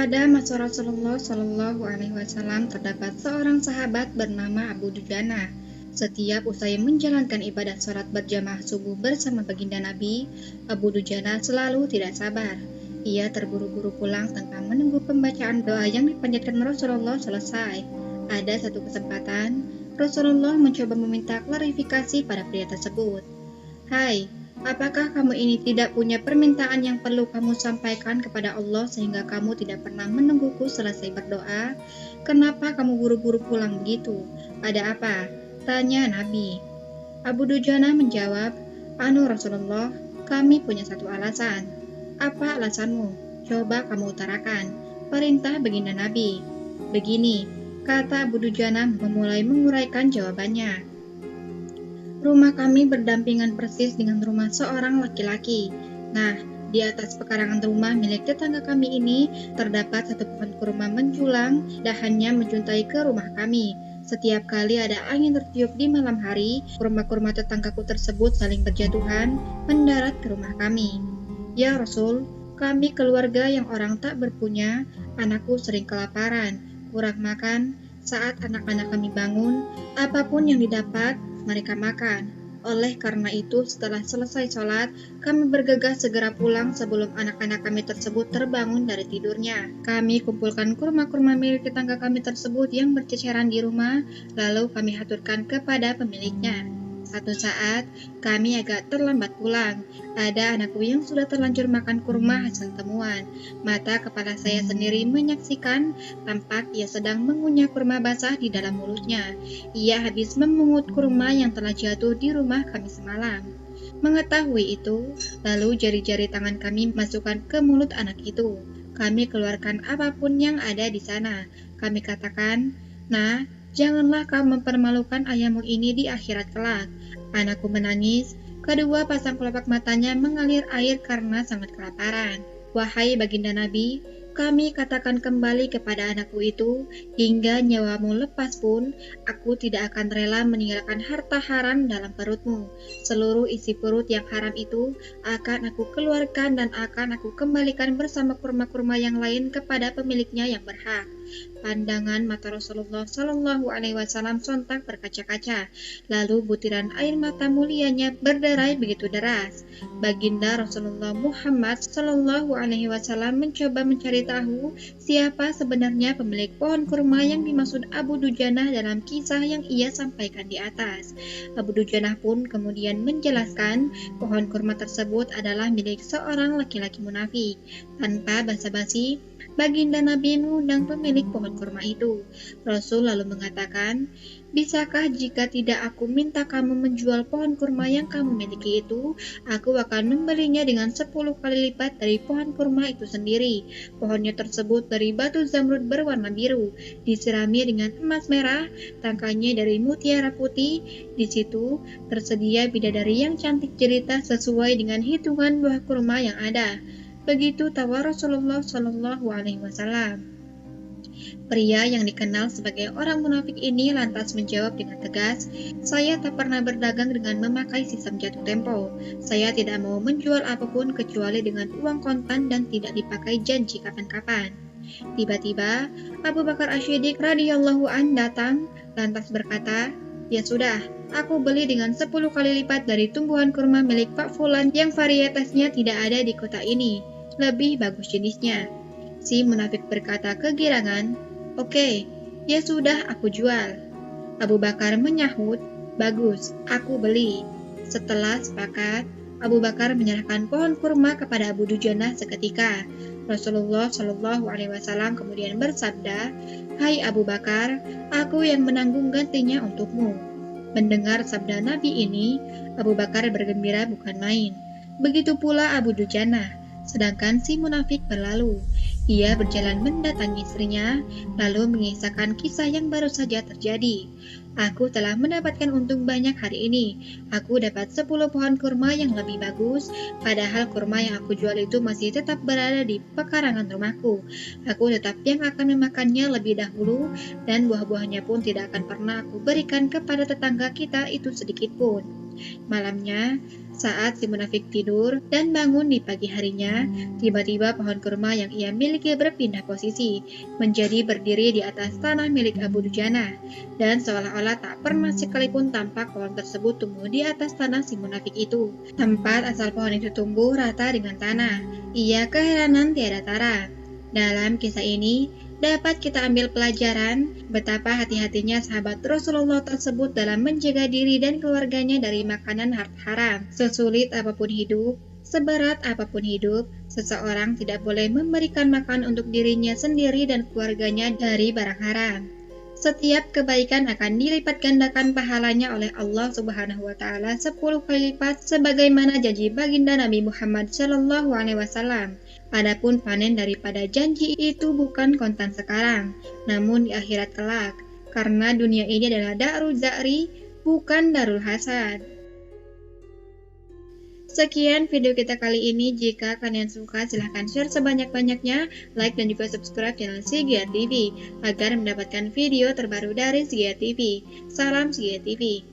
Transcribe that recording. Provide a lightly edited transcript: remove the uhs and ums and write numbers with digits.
Pada masa Rasulullah Shallallahu Alaihi Wasallam terdapat seorang sahabat bernama Abu Dujana. Setiap usai menjalankan ibadah sholat berjamaah subuh bersama baginda Nabi, Abu Dujana selalu tidak sabar. Ia terburu-buru pulang tanpa menunggu pembacaan doa yang dipanjatkan Rasulullah selesai. Ada satu kesempatan, Rasulullah mencoba meminta klarifikasi pada pria tersebut. Hai, apakah kamu ini tidak punya permintaan yang perlu kamu sampaikan kepada Allah sehingga kamu tidak pernah menungguku selesai berdoa? Kenapa kamu buru-buru pulang begitu? Ada apa? Tanya Nabi. Abu Dujana menjawab, Rasulullah, kami punya satu alasan. Apa alasanmu? Coba kamu utarakan. Perintah baginda Nabi. Begini, kata Abu Dujana memulai menguraikan jawabannya. Rumah kami berdampingan persis dengan rumah seorang laki-laki. Nah, di atas pekarangan rumah milik tetangga kami ini terdapat satu pohon kurma menjulang, dahannya menjuntai ke rumah kami. Setiap kali ada angin tertiup di malam hari, kurma-kurma tetanggaku tersebut saling berjatuhan mendarat ke rumah kami. Ya Rasul, kami keluarga yang orang tak berpunya, anakku sering kelaparan, kurang makan. Saat anak-anak kami bangun, apapun yang didapat, mereka makan. Oleh karena itu, setelah selesai sholat, kami bergegas segera pulang sebelum anak-anak kami tersebut terbangun dari tidurnya. Kami kumpulkan kurma-kurma milik tetangga kami tersebut yang berceceran di rumah, lalu kami haturkan kepada pemiliknya. Satu saat, kami agak terlambat pulang. Ada anakku yang sudah terlanjur makan kurma hasil temuan. Mata kepala saya sendiri menyaksikan, tampak ia sedang mengunyah kurma basah di dalam mulutnya. Ia habis memungut kurma yang telah jatuh di rumah kami semalam. Mengetahui itu, lalu jari-jari tangan kami masukkan ke mulut anak itu. Kami keluarkan apapun yang ada di sana. Kami katakan, Nah, janganlah kau mempermalukan ayahmu ini di akhirat kelak. Anakku menangis, kedua pasang kelopak matanya mengalir air karena sangat kelaparan. Wahai baginda Nabi, kami katakan kembali kepada anakku itu, hingga nyawamu lepas pun, aku tidak akan rela meninggalkan harta haram dalam perutmu. Seluruh isi perut yang haram itu akan aku keluarkan dan akan aku kembalikan bersama kurma-kurma yang lain kepada pemiliknya yang berhak. Pandangan mata Rasulullah Shallallahu Alaihi Wasallam sontak berkaca-kaca, lalu butiran air mata mulianya berderai begitu deras. Baginda Rasulullah Muhammad Shallallahu Alaihi Wasallam mencoba mencari tahu siapa sebenarnya pemilik pohon kurma yang dimaksud Abu Dujana dalam kisah yang ia sampaikan di atas. Abu Dujana pun kemudian menjelaskan pohon kurma tersebut adalah milik seorang laki-laki munafik. Tanpa basa-basi, baginda Nabi mengundang pemilik pohon kurma itu. Rasul lalu mengatakan, Bisakah jika tidak aku minta kamu menjual pohon kurma yang kamu miliki itu, aku akan membelinya dengan 10 kali lipat dari pohon kurma itu sendiri. Pohonnya tersebut dari batu zamrud berwarna biru, disirami dengan emas merah, tangkainya dari mutiara putih. Di situ tersedia bidadari yang cantik jelita sesuai dengan hitungan buah kurma yang ada. Begitu tawar Rasulullah Shallallahu Alaihi Wasallam. Pria yang dikenal sebagai orang munafik ini lantas menjawab dengan tegas, Saya tak pernah berdagang dengan memakai sistem jatuh tempo. Saya tidak mau menjual apapun kecuali dengan uang kontan dan tidak dipakai janji kapan-kapan. Tiba-tiba, Abu Bakar Asy-Siddiq radhiyallahu an datang, lantas berkata, Ya sudah, aku beli dengan 10 kali lipat dari tumbuhan kurma milik Pak Fulan yang varietasnya tidak ada di kota ini. Lebih bagus jenisnya. Si munafik berkata kegirangan, Oke, ya sudah aku jual. Abu Bakar menyahut, Bagus, aku beli. Setelah sepakat, Abu Bakar menyerahkan pohon kurma kepada Abu Dujana seketika. Rasulullah Shallallahu Alaihi Wasallam kemudian bersabda, Hai Abu Bakar, aku yang menanggung gantinya untukmu. Mendengar sabda Nabi ini, Abu Bakar bergembira bukan main. Begitu pula Abu Dujana. Sedangkan si munafik berlalu. Ia berjalan mendatangi istrinya, lalu mengisahkan kisah yang baru saja terjadi. Aku telah mendapatkan untung banyak hari ini. Aku dapat 10 pohon kurma yang lebih bagus, padahal kurma yang aku jual itu masih tetap berada di pekarangan rumahku. Aku tetap yang akan memakannya lebih dahulu, dan buah-buahnya pun tidak akan pernah aku berikan kepada tetangga kita itu sedikit pun. Malamnya, Saat si munafik tidur dan bangun di pagi harinya, tiba-tiba pohon kurma yang ia miliki berpindah posisi, menjadi berdiri di atas tanah milik Abu Dujana, dan seolah-olah tak pernah sekalipun tampak pohon tersebut tumbuh di atas tanah si munafik itu. Tempat asal pohon itu tumbuh rata dengan tanah. Ia keheranan tiada tara. Dalam kisah ini, dapat kita ambil pelajaran betapa hati-hatinya sahabat Rasulullah tersebut dalam menjaga diri dan keluarganya dari makanan haram. Sesulit apapun hidup, seberat apapun hidup, seseorang tidak boleh memberikan makan untuk dirinya sendiri dan keluarganya dari barang haram. Setiap kebaikan akan dilipat gandakan pahalanya oleh Allah Subhanahu wa taala 10 kali lipat sebagaimana janji baginda Nabi Muhammad SAW. Adapun panen daripada janji itu bukan kontan sekarang, namun di akhirat kelak, karena dunia ini adalah darul za'ri, bukan darul hasad. Sekian video kita kali ini. Jika kalian suka, silahkan share sebanyak-banyaknya, like dan juga subscribe channel Sigea TV agar mendapatkan video terbaru dari Sigea TV. Salam Sigea TV.